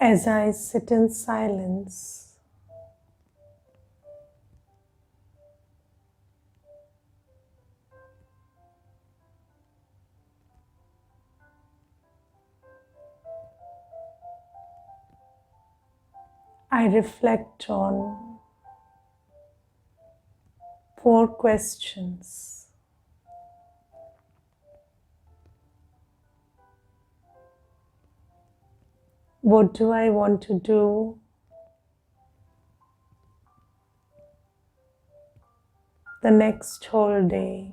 As I sit in silence, I reflect on 4 questions. What do I want to do the next whole day?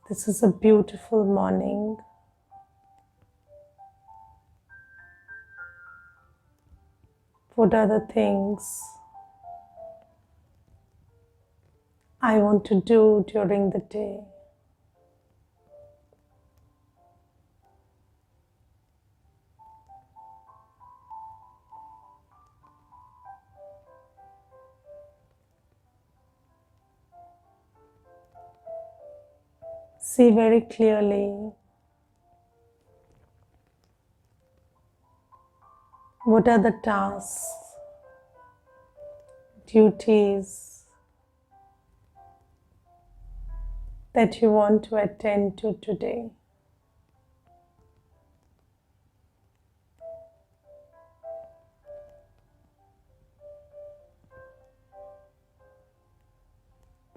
This is a beautiful morning. What are the things I want to do during the day? See very clearly what are the tasks, duties that you want to attend to today.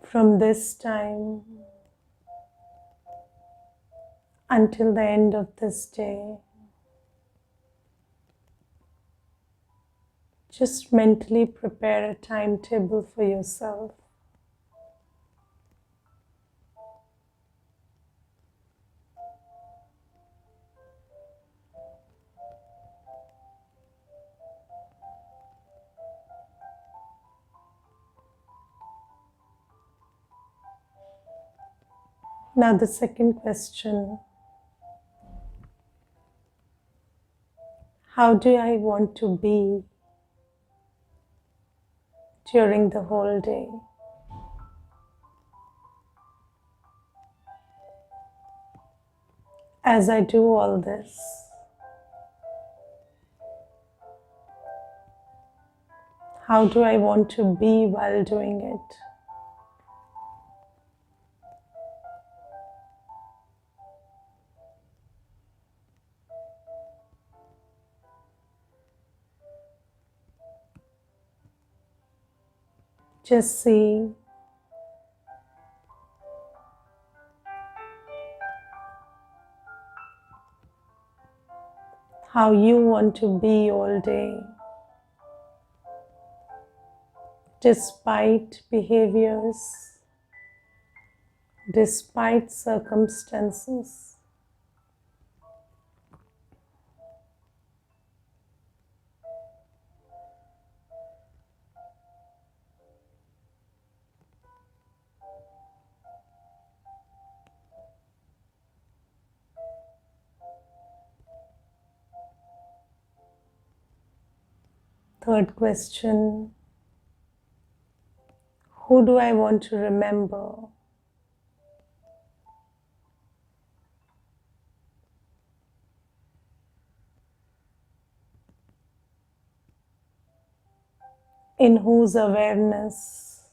From this time until the end of this day, just mentally prepare a timetable for yourself. Now the second question, how do I want to be during the whole day? As I do all this, how do I want to be while doing it? Just see how you want to be all day, despite behaviors, despite circumstances. Third question, who do I want to remember? In whose awareness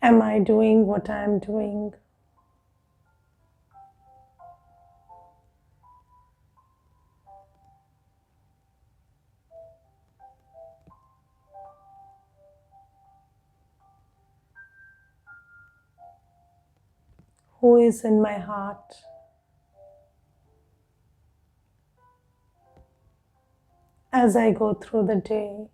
am I doing what I am doing? Who is in my heart? As I go through the day,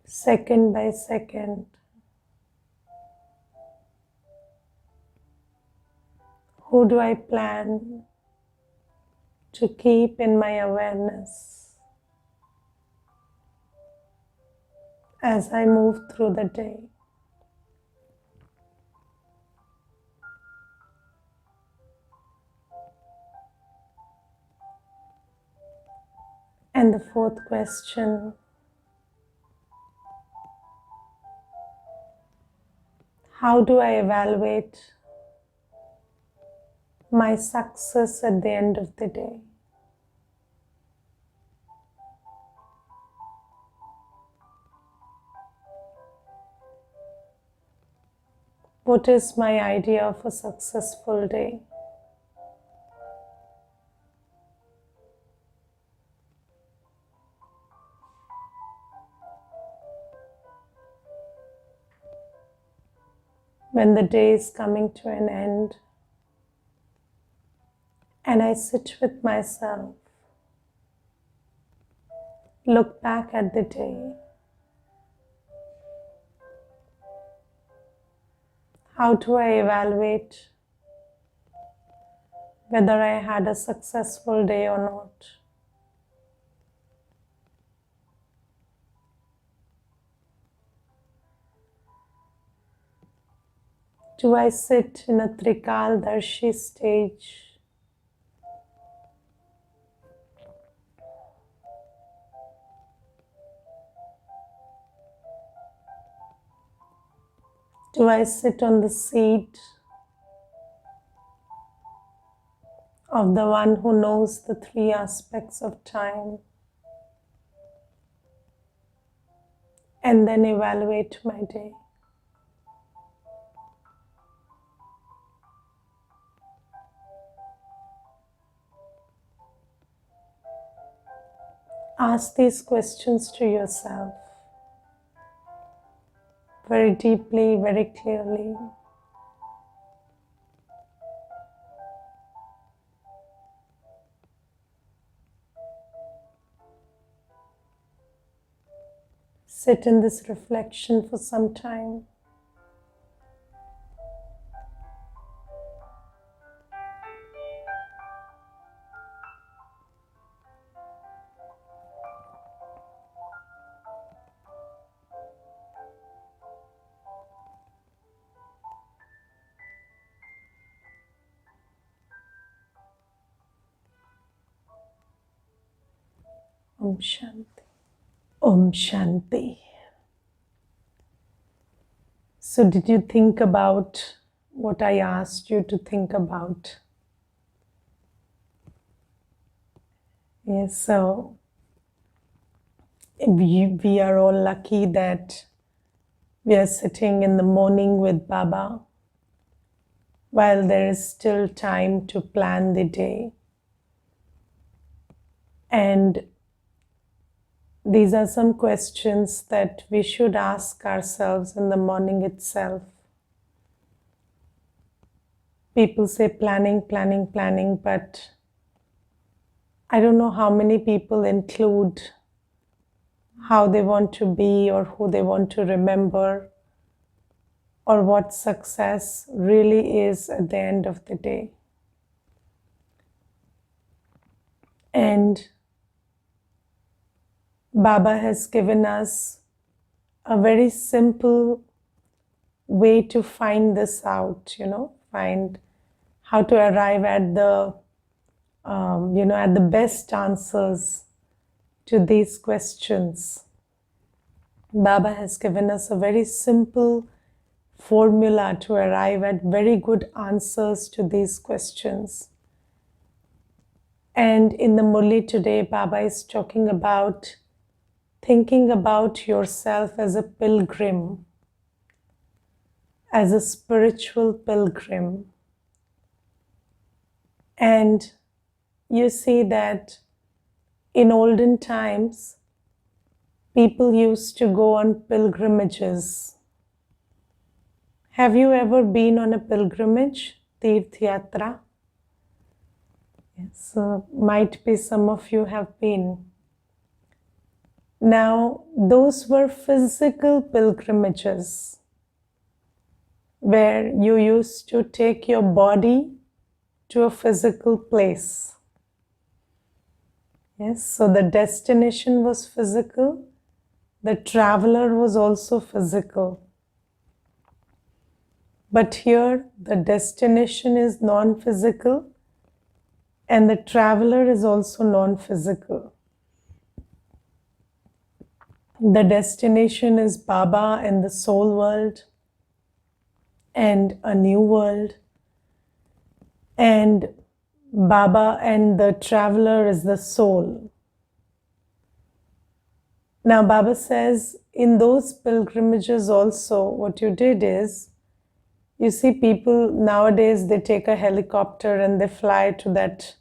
second by second, who do I plan to keep in my awareness as I move through the day. And the fourth question, how do I evaluate my success at the end of the day? What is my idea of a successful day? When the day is coming to an end and I sit with myself, look back at the day, how do I evaluate whether I had a successful day or not? Do I sit in a Trikaldarshi stage? Do I sit on the seat of the one who knows the three aspects of time and then evaluate my day? Ask these questions to yourself very deeply, very clearly. Sit in this reflection for some time. Om Shanti. Om Shanti. So did you think about what I asked you to think about? Yes, so we are all lucky that we are sitting in the morning with Baba while there is still time to plan the day. And these are some questions that we should ask ourselves in the morning itself. People say planning, planning, planning, but I don't know how many people include how they want to be or who they want to remember or what success really is at the end of the day. And Baba has given us a very simple way to find this out, find how to arrive at the, at the best answers to these questions. Baba has given us a very simple formula to arrive at very good answers to these questions. And in the Murli today, Baba is talking about thinking about yourself as a pilgrim, as a spiritual pilgrim. And you see that in olden times, people used to go on pilgrimages. Have you ever been on a pilgrimage, Tirth Yatra? Yes, might be some of you have been. Now, those were physical pilgrimages where you used to take your body to a physical place. Yes, so the destination was physical, the traveler was also physical. But here, the destination is non-physical and the traveler is also non-physical. The destination is Baba and the soul world and a new world. And Baba and the traveler is the soul. Now, Baba says, in those pilgrimages also, what you did is, you see people nowadays, they take a helicopter and they fly to that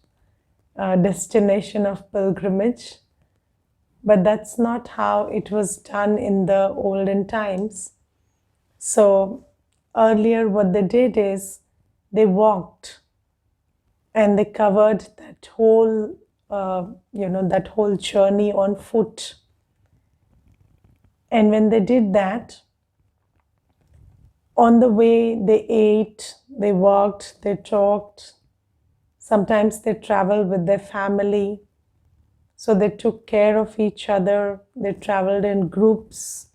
destination of pilgrimage. But that's not how it was done in the olden times. So earlier what they did is they walked and they covered that whole, that whole journey on foot. And when they did that, on the way they ate, they walked, they talked. Sometimes they traveled with their family. So they took care of each other. They traveled in groups.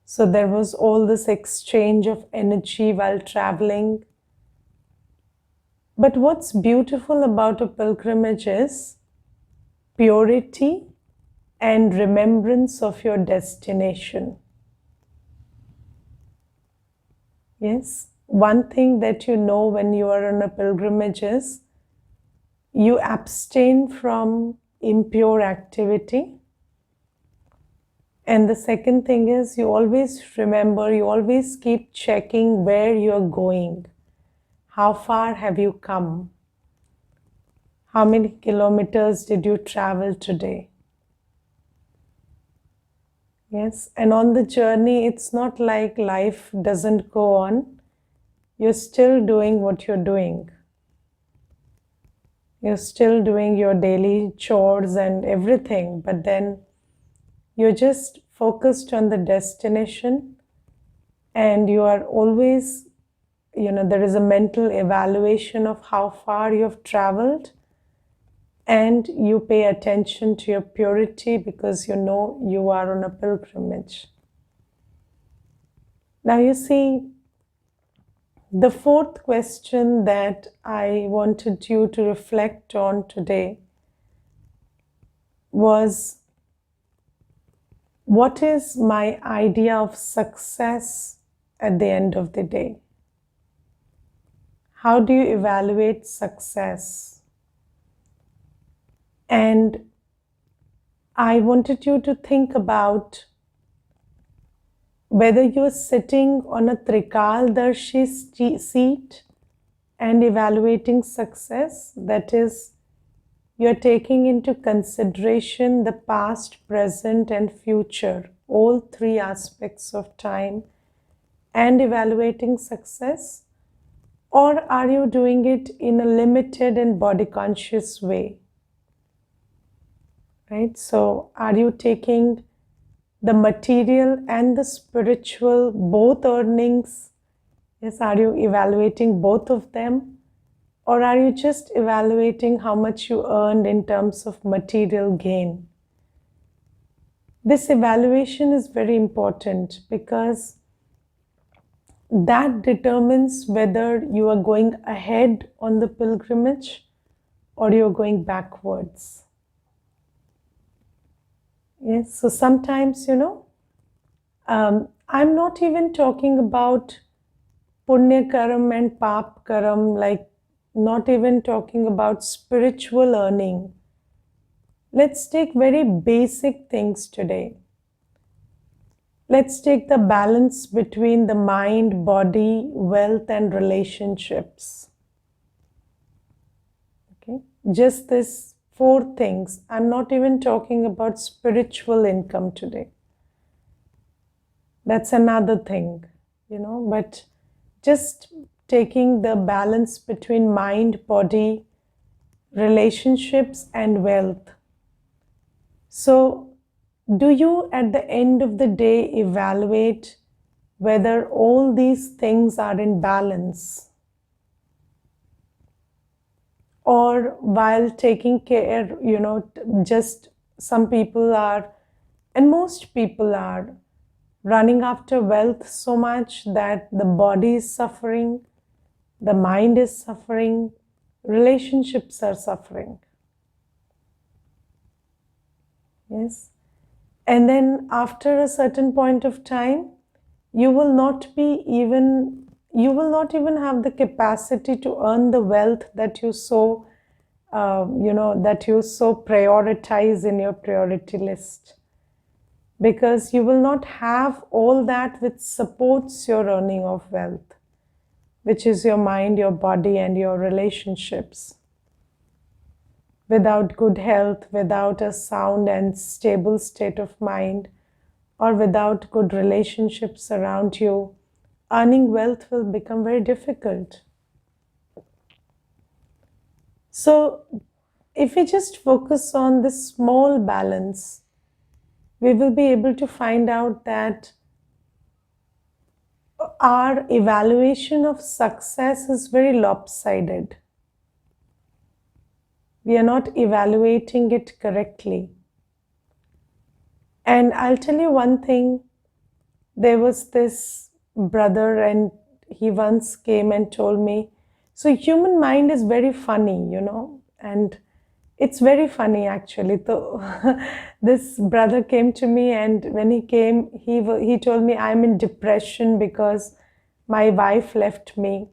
So there was all this exchange of energy while traveling. But what's beautiful about a pilgrimage is purity and remembrance of your destination. Yes, one thing that you know when you are on a pilgrimage is you abstain from impure activity. And the second thing is you always remember, you always keep checking where you're going. How far have you come? How many kilometers did you travel today? Yes, and on the journey, it's not like life doesn't go on. You're still doing what you're doing. You're still doing your daily chores and everything, but then you're just focused on the destination and you are always, there is a mental evaluation of how far you have traveled and you pay attention to your purity because you know you are on a pilgrimage. Now you see, the fourth question that I wanted you to reflect on today was, what is my idea of success at the end of the day? How do you evaluate success? And I wanted you to think about whether you're sitting on a Trikaldarshi seat and evaluating success, that is, you're taking into consideration the past, present, and future, all three aspects of time, and evaluating success, or are you doing it in a limited and body conscious way? Right? So, are you taking the material and the spiritual, both earnings? Yes, are you evaluating both of them? Or are you just evaluating how much you earned in terms of material gain? This evaluation is very important because that determines whether you are going ahead on the pilgrimage or you're going backwards. Yes, so sometimes, I'm not even talking about punya karam and pap karam, like not even talking about spiritual earning. Let's take very basic things today. Let's take the balance between the mind, body, wealth, and relationships. Okay, just this four things. I'm not even talking about spiritual income today. That's another thing, but just taking the balance between mind, body, relationships, and wealth. So, do you at the end of the day evaluate whether all these things are in balance? Or while taking care, just some people are And most people are running after wealth so much that the body is suffering, the mind is suffering, relationships are suffering. Yes. And then after a certain point of time, you will not be even you will not even have the capacity to earn the wealth that you so that you so prioritize in your priority list, because you will not have all that which supports your earning of wealth, which is your mind, your body, and your relationships. Without good health, without a sound and stable state of mind, or without good relationships around you, earning wealth will become very difficult. So, if we just focus on this small balance, we will be able to find out that our evaluation of success is very lopsided. We are not evaluating it correctly. And I'll tell you one thing, there was this brother, and he once came and told me, so human mind is very funny, and it's very funny actually. So this brother came to me, and when he came, he told me, I'm in depression because my wife left me.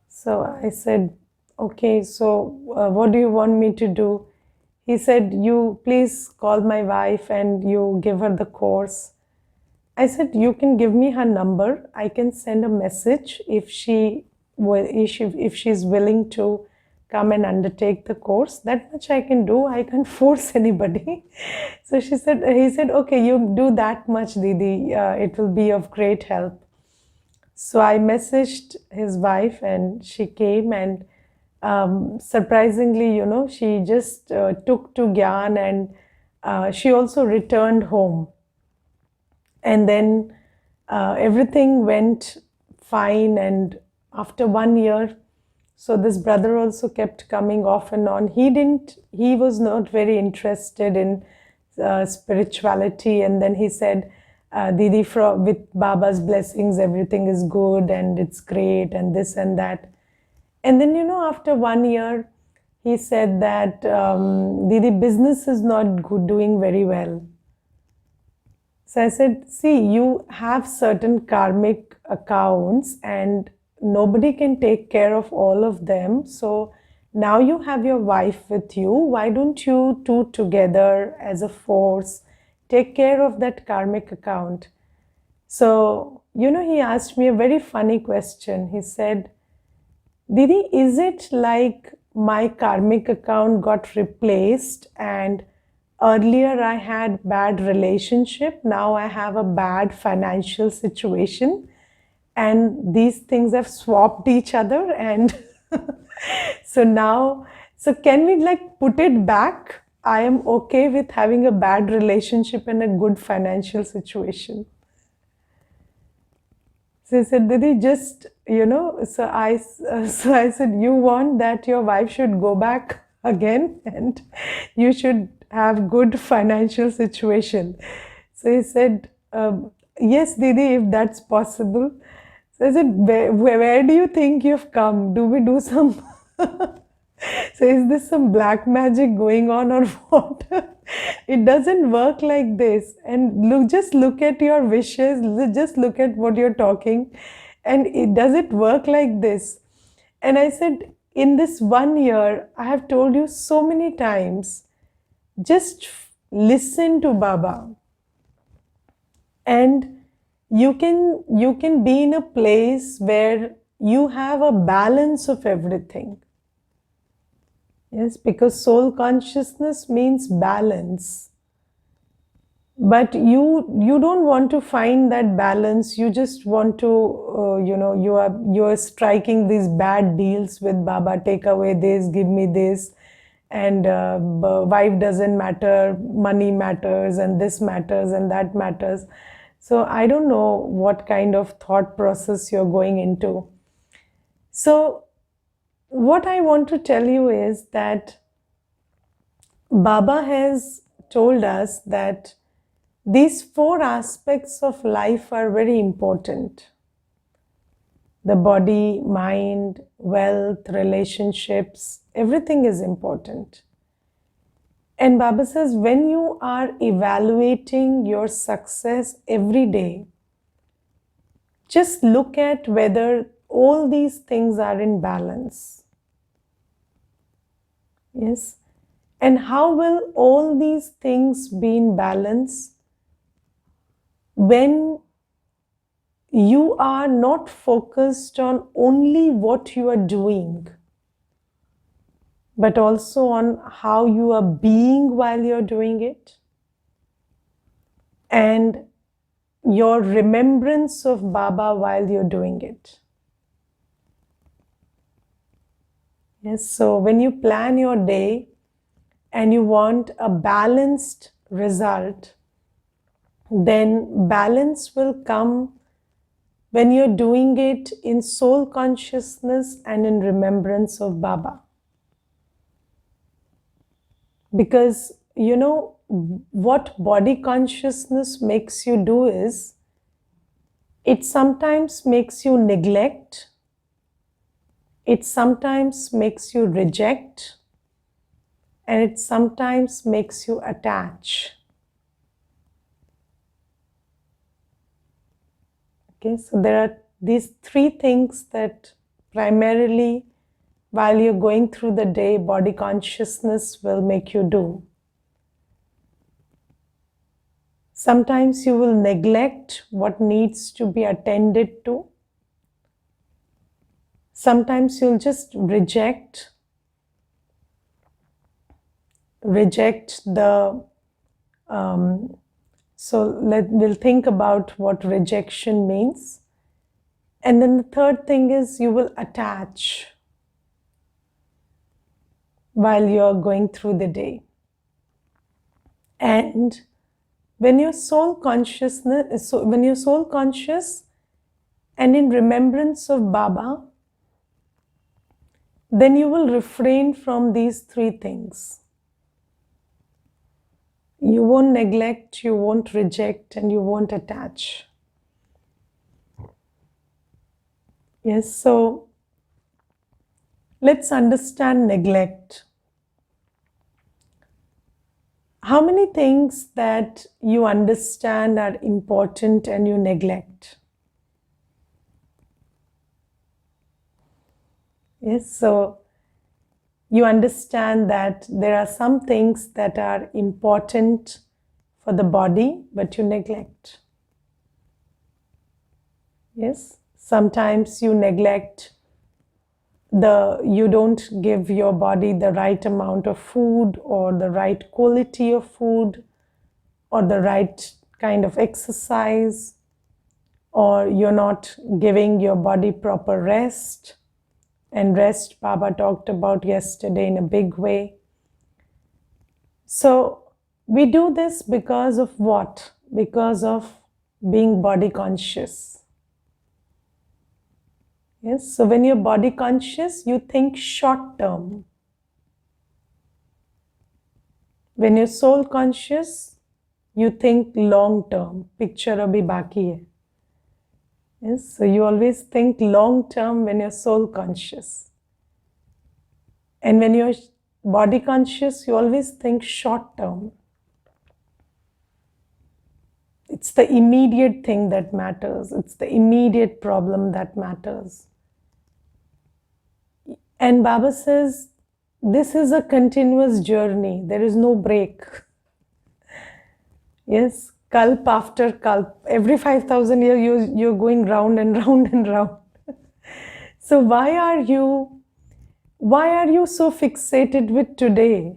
So I said, okay, so what do you want me to do? He said, you please call my wife and you give her the course. I said, you can give me her number. I can send a message if if she's willing to come and undertake the course. That much I can do. I can't force anybody. So he said, okay, you do that much, Didi. It will be of great help. So I messaged his wife and she came, and surprisingly, she just took to Gyan, and she also returned home. And then everything went fine. And after 1 year, so this brother also kept coming off and on. He was not very interested in spirituality. And then he said, Didi, with Baba's blessings, everything is good and it's great and this and that. And then, after 1 year, he said that, Didi, business is not good, doing very well. So I said, see, you have certain karmic accounts and nobody can take care of all of them. So now you have your wife with you. Why don't you two together as a force take care of that karmic account? So, he asked me a very funny question. He said, Didi, is it like my karmic account got replaced and earlier I had bad relationship, now I have a bad financial situation, and these things have swapped each other, and so can we like put it back? I am okay with having a bad relationship and a good financial situation. So he said, Didi, so I said, you want that your wife should go back again and you should have good financial situation. So he said, yes, Didi, if that's possible. So I said, where do you think you've come? Do we do some so is this some black magic going on or what? It doesn't work like this. And just look at your wishes, just look at what you're talking, and does it work like this? And I said, in this 1 year, I have told you so many times, just listen to Baba, and you can be in a place where you have a balance of everything. Yes, because soul consciousness means balance. But you don't want to find that balance. You just want to, you are striking these bad deals with Baba. Take away this, give me this, and wife doesn't matter, money matters, and this matters, and that matters. So I don't know what kind of thought process you're going into. So what I want to tell you is that Baba has told us that These four aspects of life are very important. The body, mind, wealth, relationships, everything is important. And Baba says, when you are evaluating your success every day, just look at whether all these things are in balance. Yes. And how will all these things be in balance when you are not focused on only what you are doing, but also on how you are being while you're doing it, and your remembrance of Baba while you're doing it. Yes, so when you plan your day and you want a balanced result, then balance will come when you're doing it in soul consciousness and in remembrance of Baba. Because, what body consciousness makes you do is, it sometimes makes you neglect, it sometimes makes you reject, and it sometimes makes you attach. Okay, so there are these three things that primarily, while you're going through the day, body consciousness will make you do. Sometimes you will neglect what needs to be attended to. Sometimes you'll just reject the we'll think about what rejection means. And then the third thing is you will attach while you're going through the day. And when you're soul conscious and in remembrance of Baba, then you will refrain from these three things. You won't neglect, you won't reject, and you won't attach. Yes, so let's understand neglect. How many things that you understand are important and you neglect? Yes, so you understand that there are some things that are important for the body, but you neglect. Yes, sometimes you neglect you don't give your body the right amount of food, or the right quality of food, or the right kind of exercise, or you're not giving your body proper rest. And rest, Baba talked about yesterday in a big way. So we do this because of what? Because of being body conscious. Yes, so when you're body conscious, you think short term. When you're soul conscious, you think long term. Picture abhi baki hai. Yes, so you always think long term when you're soul conscious. And when you're body conscious, you always think short term. It's the immediate thing that matters. It's the immediate problem that matters. And Baba says, this is a continuous journey. There is no break. Yes, kalp after kalp. Every 5,000 years, you're going round and round and round. So why are you so fixated with today?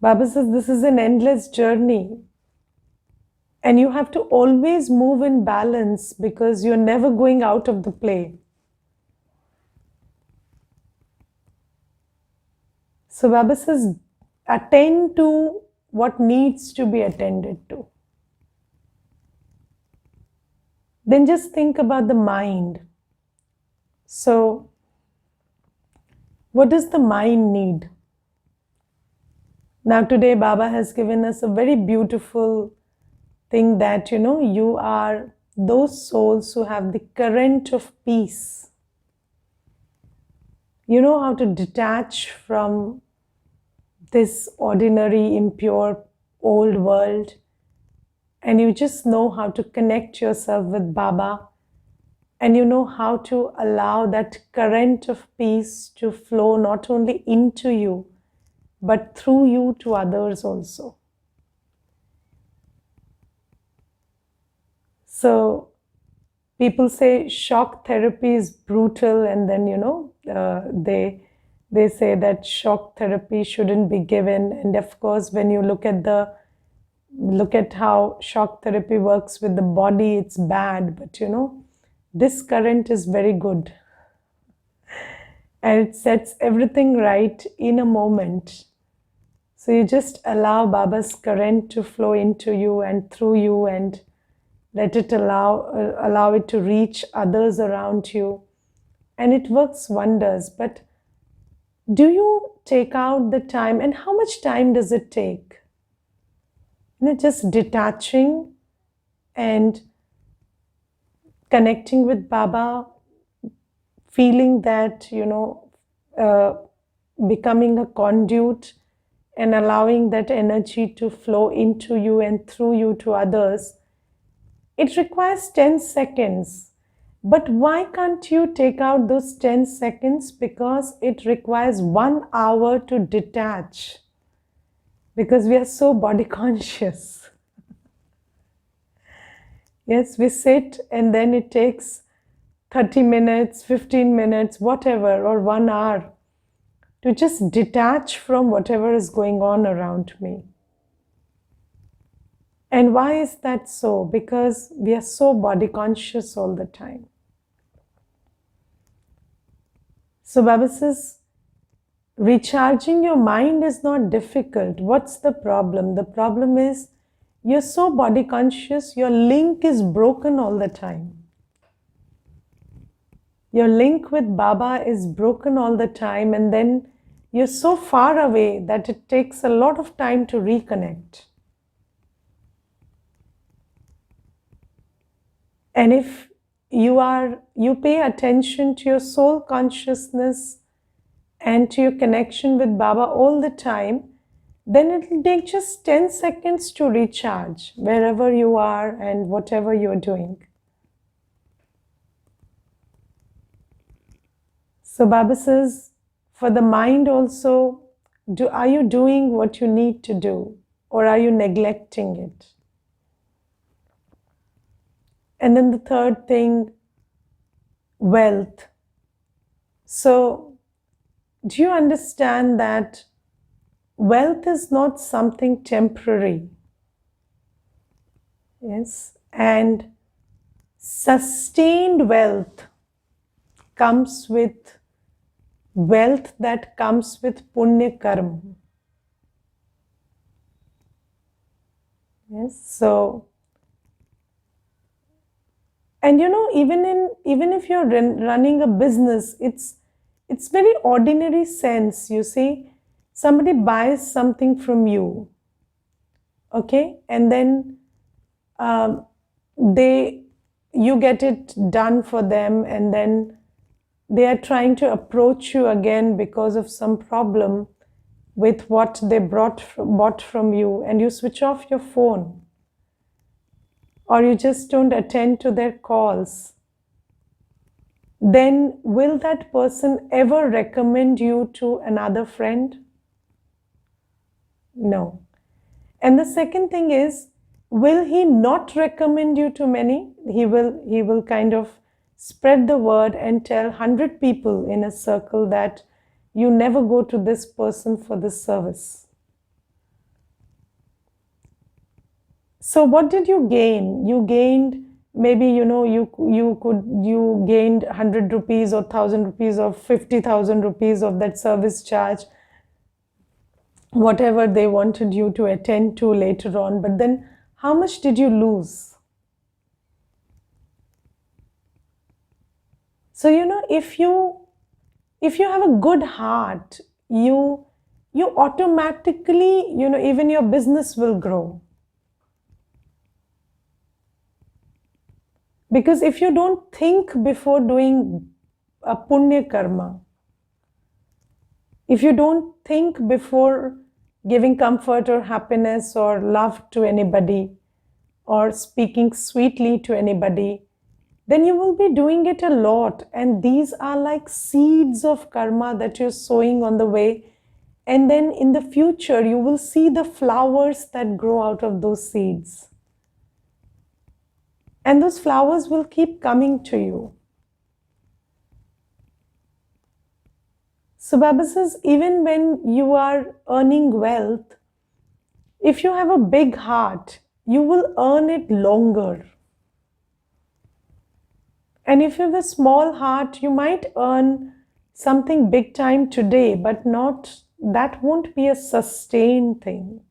Baba says this is an endless journey. And you have to always move in balance, because you're never going out of the play. So Baba says, attend to what needs to be attended to. Then just think about the mind. So, what does the mind need? Now today Baba has given us a very beautiful thing that, you are those souls who have the current of peace. You know how to detach from this ordinary, impure, old world, and you just know how to connect yourself with Baba, and you know how to allow that current of peace to flow not only into you, but through you to others also. So people say shock therapy is brutal, and then they say that shock therapy shouldn't be given. And of course, when you look at how shock therapy works with the body, it's bad. But this current is very good, and it sets everything right in a moment. So you just allow Baba's current to flow into you and through you, and let it allow it to reach others around you, and it works wonders. But do you take out the time, and how much time does it take? Just detaching and connecting with Baba, feeling that, uh, becoming a conduit and allowing that energy to flow into you and through you to others. It requires 10 seconds. But why can't you take out those 10 seconds? Because it requires 1 hour to detach. Because we are so body conscious. Yes, we sit and then it takes 30 minutes, 15 minutes, whatever, or 1 hour to just detach from whatever is going on around me. And why is that so? Because we are so body conscious all the time. So Baba says, recharging your mind is not difficult. What's the problem? The problem is you're so body conscious, your link is broken all the time. Your link with Baba is broken all the time, and then you're so far away that it takes a lot of time to reconnect. And if you pay attention to your soul consciousness and to your connection with Baba all the time, then it will take just 10 seconds to recharge wherever you are and whatever you're doing. So Baba says, for the mind also, are you doing what you need to do, or are you neglecting it? And then the third thing, wealth. So do you understand that wealth is not something temporary? Yes. And sustained wealth comes with wealth that comes with punya karma. Yes. So, and even if you're running a business, it's very ordinary sense. You see, somebody buys something from you, okay, and then you get it done for them, and then they are trying to approach you again because of some problem with what they bought from you, and you switch off your phone, or you just don't attend to their calls. Then will that person ever recommend you to another friend? No. And the second thing is, will he not recommend you to many? He will kind of spread the word and tell 100 people in a circle that you never go to this person for this service. So what did you gain? You gained maybe, you gained 100 rupees or 1,000 rupees or 50,000 rupees of that service charge, whatever they wanted you to attend to later on. But then how much did you lose? So, if you have a good heart, you you automatically, even your business will grow. Because if you don't think before doing a punya karma, if you don't think before giving comfort or happiness or love to anybody or speaking sweetly to anybody, then you will be doing it a lot. And these are like seeds of karma that you're sowing on the way. And then in the future, you will see the flowers that grow out of those seeds. And those flowers will keep coming to you. So Baba says, even when you are earning wealth, if you have a big heart, you will earn it longer. And if you have a small heart, you might earn something big time today, but that won't be a sustained thing.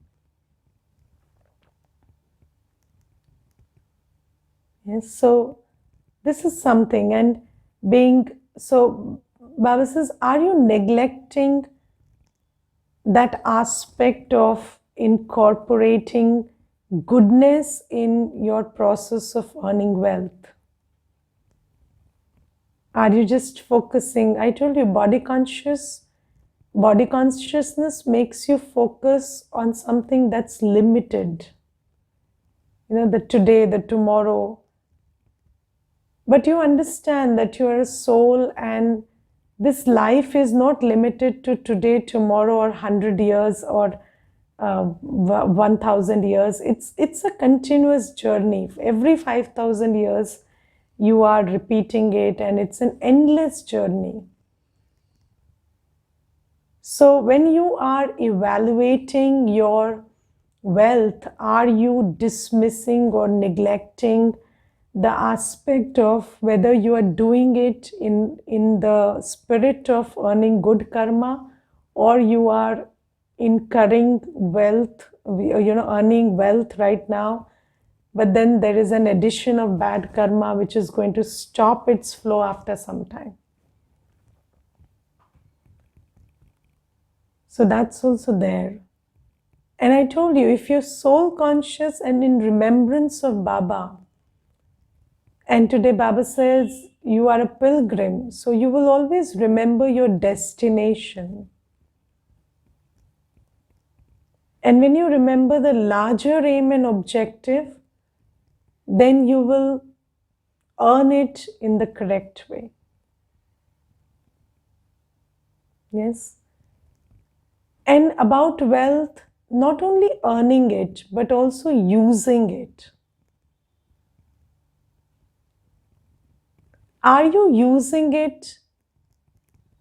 Yes, so this is something. And so Baba says, are you neglecting that aspect of incorporating goodness in your process of earning wealth? Are you just focusing? I told you, body consciousness makes you focus on something that's limited. The today, the tomorrow. But you understand that you are a soul, and this life is not limited to today, tomorrow, or 100 years or 1,000 years. It's a continuous journey. Every 5,000 years, you are repeating it, and it's an endless journey. So when you are evaluating your wealth, are you dismissing or neglecting the aspect of whether you are doing it in the spirit of earning good karma, or you are incurring wealth, earning wealth right now, but then there is an addition of bad karma which is going to stop its flow after some time. So that's also there. And I told you, if you're soul conscious and in remembrance of Baba, and today Baba says you are a pilgrim, so you will always remember your destination. And when you remember the larger aim and objective, then you will earn it in the correct way. Yes. And about wealth, not only earning it, but also using it. Are you using it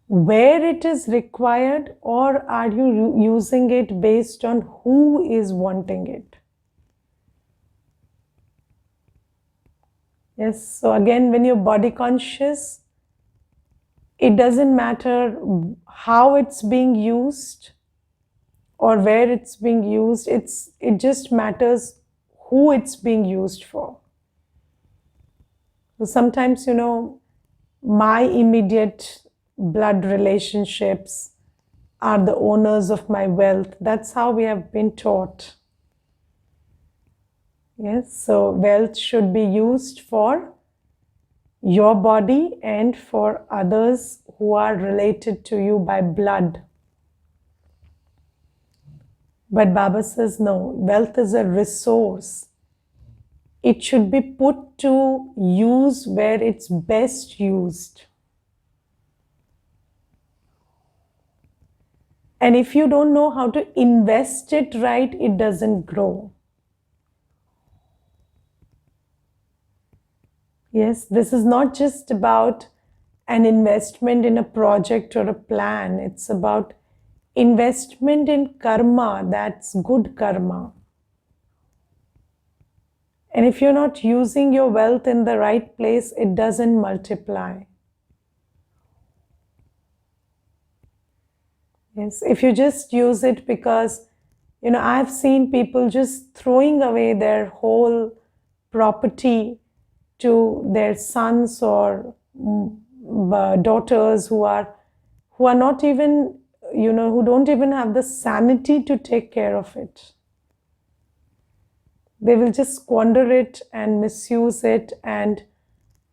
where it is required, or are you using it based on who is wanting it? Yes, so again, when you're body conscious, it doesn't matter how it's being used or where it's being used. It just matters who it's being used for. So sometimes, my immediate blood relationships are the owners of my wealth. That's how we have been taught. Yes, so wealth should be used for your body and for others who are related to you by blood. But Baba says, no, wealth is a resource. It should be put to use where it's best used. And if you don't know how to invest it right, it doesn't grow. Yes, this is not just about an investment in a project or a plan. It's about investment in karma, that's good karma. And if you're not using your wealth in the right place, it doesn't multiply. Yes, if you just use it because, I've seen people just throwing away their whole property to their sons or daughters who are not even, who don't even have the sanity to take care of it. They will just squander it and misuse it, and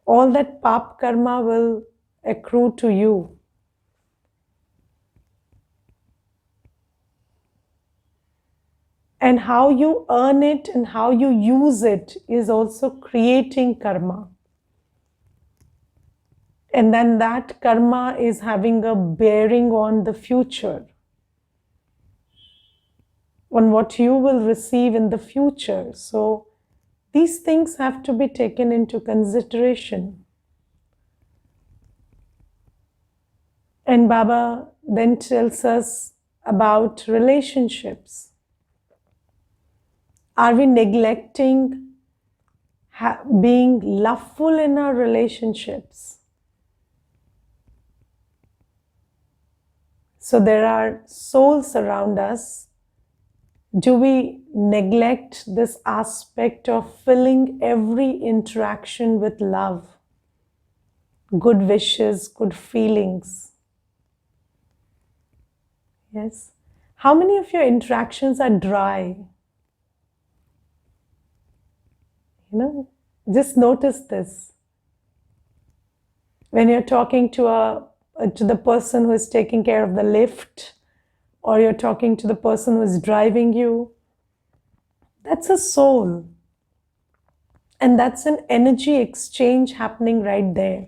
all that pap karma will accrue to you. And how you earn it and how you use it is also creating karma. And then that karma is having a bearing on the future, on what you will receive in the future. So these things have to be taken into consideration. And Baba then tells us about relationships. Are we neglecting being loveful in our relationships? So there are souls around us. Do we neglect this aspect of filling every interaction with love, good wishes, good feelings? Yes. How many of your interactions are dry? Just notice this. When you're talking to the person who is taking care of the lift, or you're talking to the person who is driving you, that's a soul. And that's an energy exchange happening right there.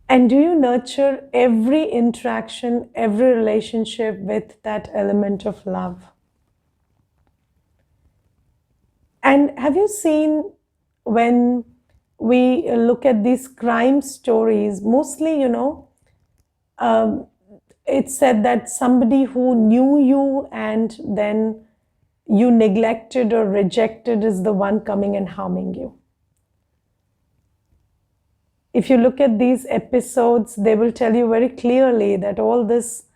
And do you nurture every interaction, every relationship with that element of love? And have you seen, when we look at these crime stories, mostly, it's said that somebody who knew you and then you neglected or rejected is the one coming and harming you. If you look at these episodes, they will tell you very clearly that all this,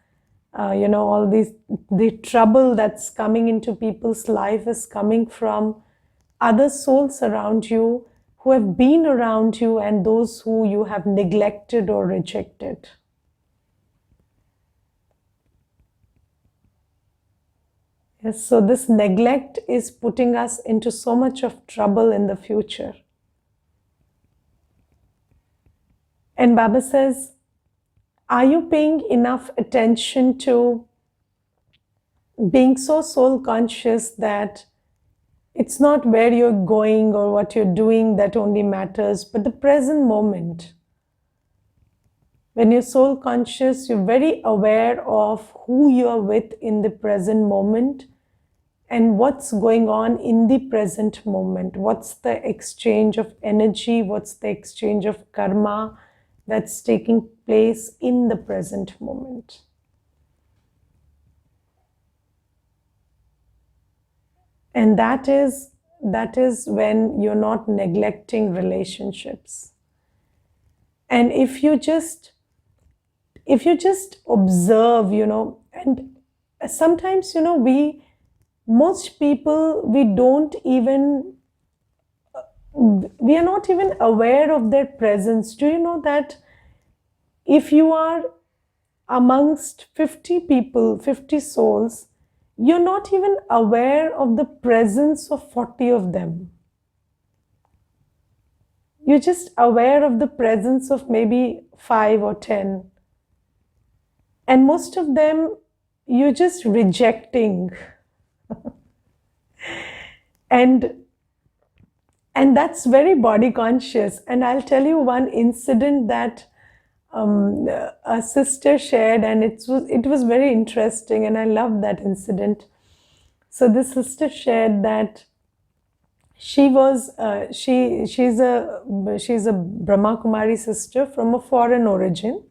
the trouble that's coming into people's life is coming from other souls around you who have been around you and those who you have neglected or rejected. Yes, so this neglect is putting us into so much of trouble in the future. And Baba says, are you paying enough attention to being so soul conscious that it's not where you're going or what you're doing that only matters, but the present moment? When you're soul conscious, you're very aware of who you are with in the present moment and what's going on in the present moment. What's the exchange of energy? What's the exchange of karma that's taking place in the present moment? And that is when you're not neglecting relationships. And if you just observe, and sometimes, most people, we are not even aware of their presence. Do you know that if you are amongst 50 people, 50 souls, you're not even aware of the presence of 40 of them. You're just aware of the presence of maybe 5 or 10. And most of them, you're just rejecting. And that's very body conscious. And I'll tell you one incident that a sister shared, and it was very interesting, and I loved that incident. So this sister shared that she's a Brahma Kumari sister from a foreign origin.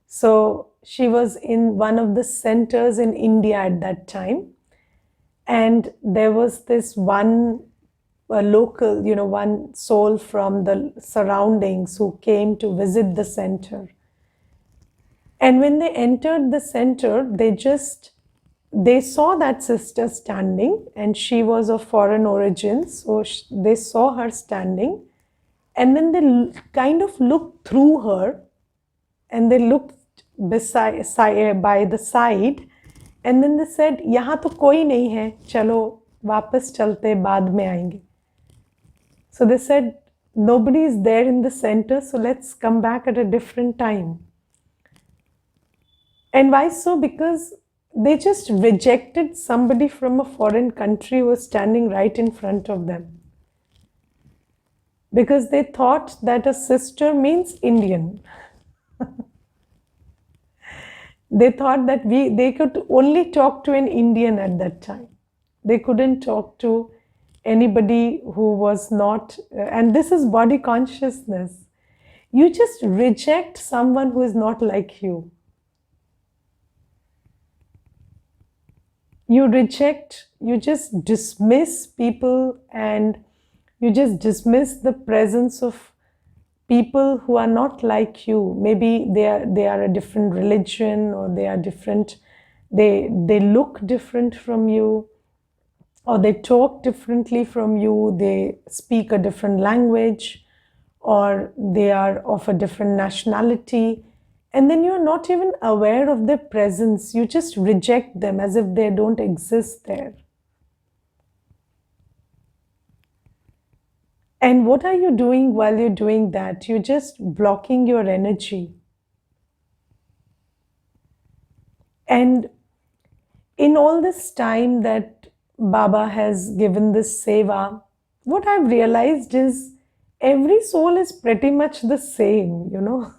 So she was in one of the centers in India at that time, and there was this one local, one soul from the surroundings who came to visit the center. And when they entered the center, they saw that sister standing, and she was of foreign origin, so they saw her standing, and then they kind of looked through her, and they looked by the side, and then they said, यहाँ तो कोई नहीं है, चलो वापस चलते, बाद में आएंगे. So they said, nobody is there in the center, so let's come back at a different time. And why so? Because they just rejected somebody from a foreign country who was standing right in front of them. Because they thought that a sister means Indian. They thought that they could only talk to an Indian at that time. They couldn't talk to anybody who was not, and this is body consciousness. You just reject someone who is not like you. You reject, you just dismiss people, and you just dismiss the presence of people who are not like you. Maybe they are a different religion, or they are different, they look different from you, or they talk differently from you, they speak a different language, or they are of a different nationality, and then you're not even aware of their presence. You just reject them as if they don't exist there. And what are you doing while you're doing that? You're just blocking your energy. And in all this time that Baba has given this seva, what I've realized is every soul is pretty much the same, you know.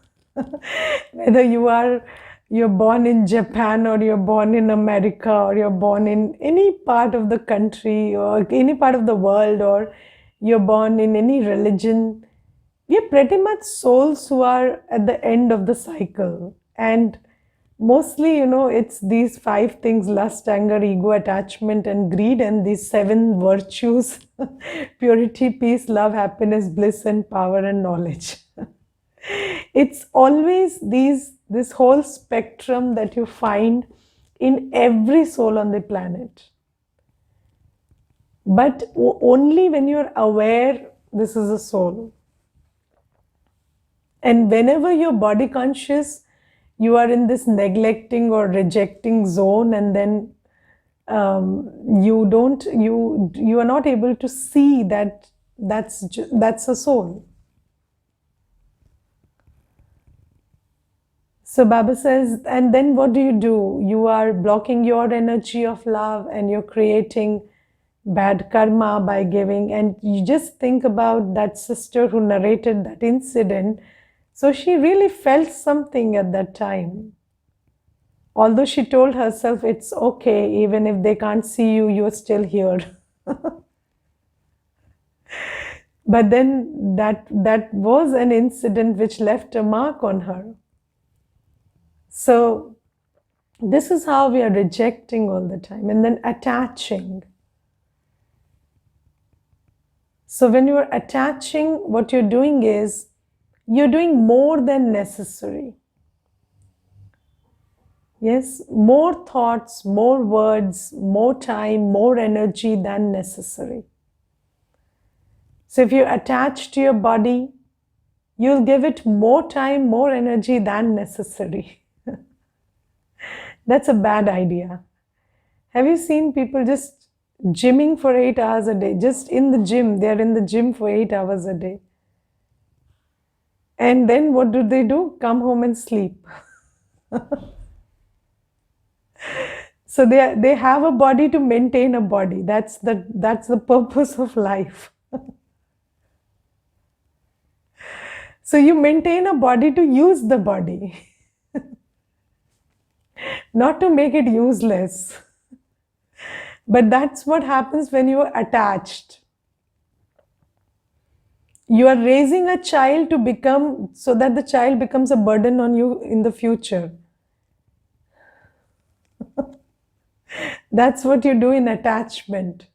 Whether you're born in Japan, or you're born in America, or you're born in any part of the country, or any part of the world, or you're born in any religion, we're pretty much souls who are at the end of the cycle. And mostly, you know, it's these 5 things: lust, anger, ego, attachment, and greed, and these 7 virtues: purity, peace, love, happiness, bliss, and power and knowledge. It's always this whole spectrum that you find in every soul on the planet. But only when you're aware this is a soul. And whenever you're body conscious, you are in this neglecting or rejecting zone, and then you are not able to see that that's a soul. So Baba says, and then what do? You are blocking your energy of love, and you're creating bad karma by giving. And you just think about that sister who narrated that incident. So she really felt something at that time. Although she told herself, it's okay, even if they can't see you, you're still here. But then that was an incident which left a mark on her. So this is how we are rejecting all the time, and then attaching. So when you're attaching, what you're doing is you're doing more than necessary. Yes, more thoughts, more words, more time, more energy than necessary. So if you're attached to your body, you'll give it more time, more energy than necessary. That's a bad idea. Have you seen people just gymming for 8 hours a day? Just in the gym, they're in the gym for 8 hours a day. And then what do? Come home and sleep. So they have a body to maintain a body. That's the purpose of life. So you maintain a body to use the body, not to make it useless. But that's what happens when you are attached. You are raising a child so that the child becomes a burden on you in the future. That's what you do in attachment.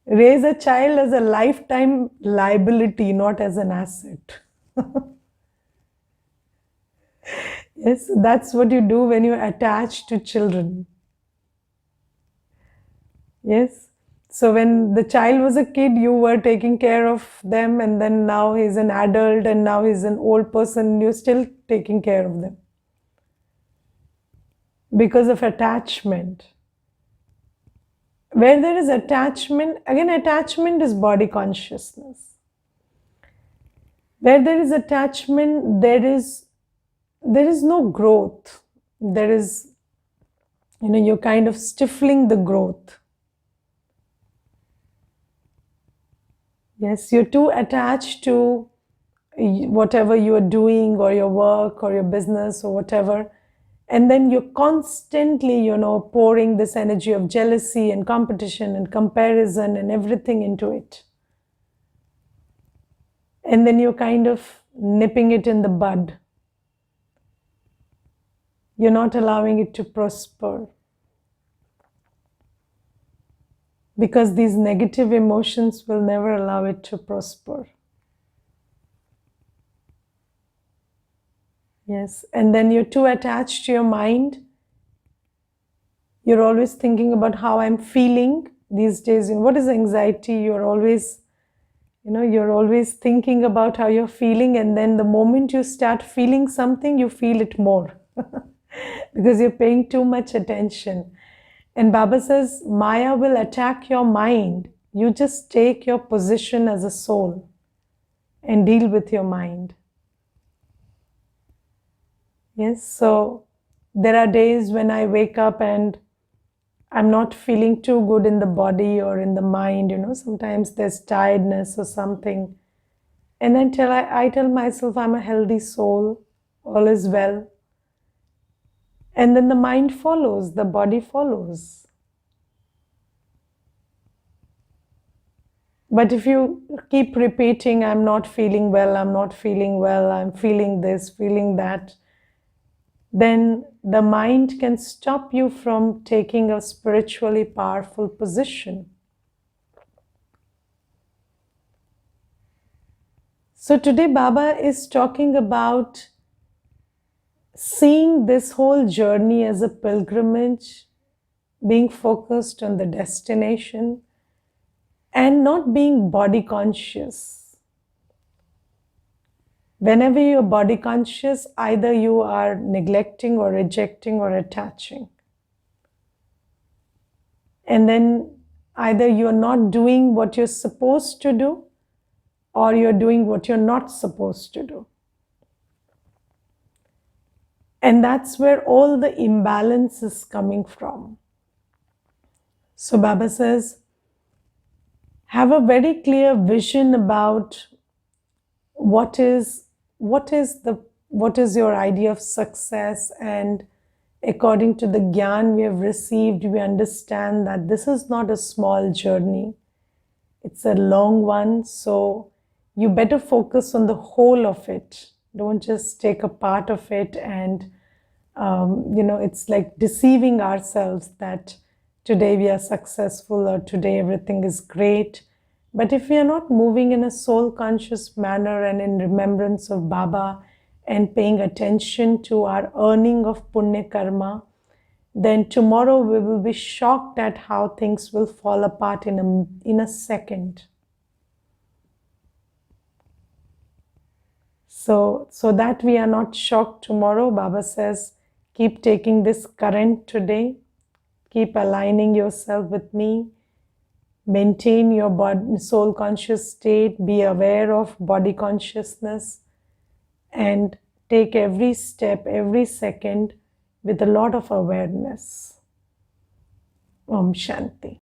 Raise a child as a lifetime liability, not as an asset. Yes, that's what you do when you attach to children. Yes. So when the child was a kid, you were taking care of them, and then now he's an adult, and now he's an old person, you're still taking care of them because of attachment. Where there is attachment, again, attachment is body consciousness. Where there is attachment, there is no growth. There is, you're kind of stifling the growth. Yes, you're too attached to whatever you are doing, or your work, or your business, or whatever. And then you're constantly, pouring this energy of jealousy and competition and comparison and everything into it. And then you're kind of nipping it in the bud. You're not allowing it to prosper. Because these negative emotions will never allow it to prosper. Yes, and then you're too attached to your mind. You're always thinking about how I'm feeling these days. What is anxiety? You're always thinking about how you're feeling, and then the moment you start feeling something, you feel it more because you're paying too much attention. And Baba says, Maya will attack your mind. You just take your position as a soul and deal with your mind. Yes, so there are days when I wake up and I'm not feeling too good in the body or in the mind, sometimes there's tiredness or something. And then I tell myself I'm a healthy soul, all is well. And then the mind follows, the body follows. But if you keep repeating, I'm not feeling well, I'm not feeling well, I'm feeling this, feeling that, then the mind can stop you from taking a spiritually powerful position. So today Baba is talking about seeing this whole journey as a pilgrimage, being focused on the destination, and not being body conscious. Whenever you're body conscious, either you are neglecting or rejecting or attaching. And then either you're not doing what you're supposed to do, or you're doing what you're not supposed to do. And that's where all the imbalance is coming from. So Baba says, have a very clear vision about what is your idea of success. And according to the Gyan we have received, we understand that this is not a small journey. It's a long one. So you better focus on the whole of it. Don't just take a part of it and, it's like deceiving ourselves that today we are successful or today everything is great. But if we are not moving in a soul conscious manner and in remembrance of Baba and paying attention to our earning of Punya Karma, then tomorrow we will be shocked at how things will fall apart in a second. So that we are not shocked tomorrow, Baba says, keep taking this current today, keep aligning yourself with me, maintain your body, soul conscious state, be aware of body consciousness, and take every step, every second with a lot of awareness. Om Shanti.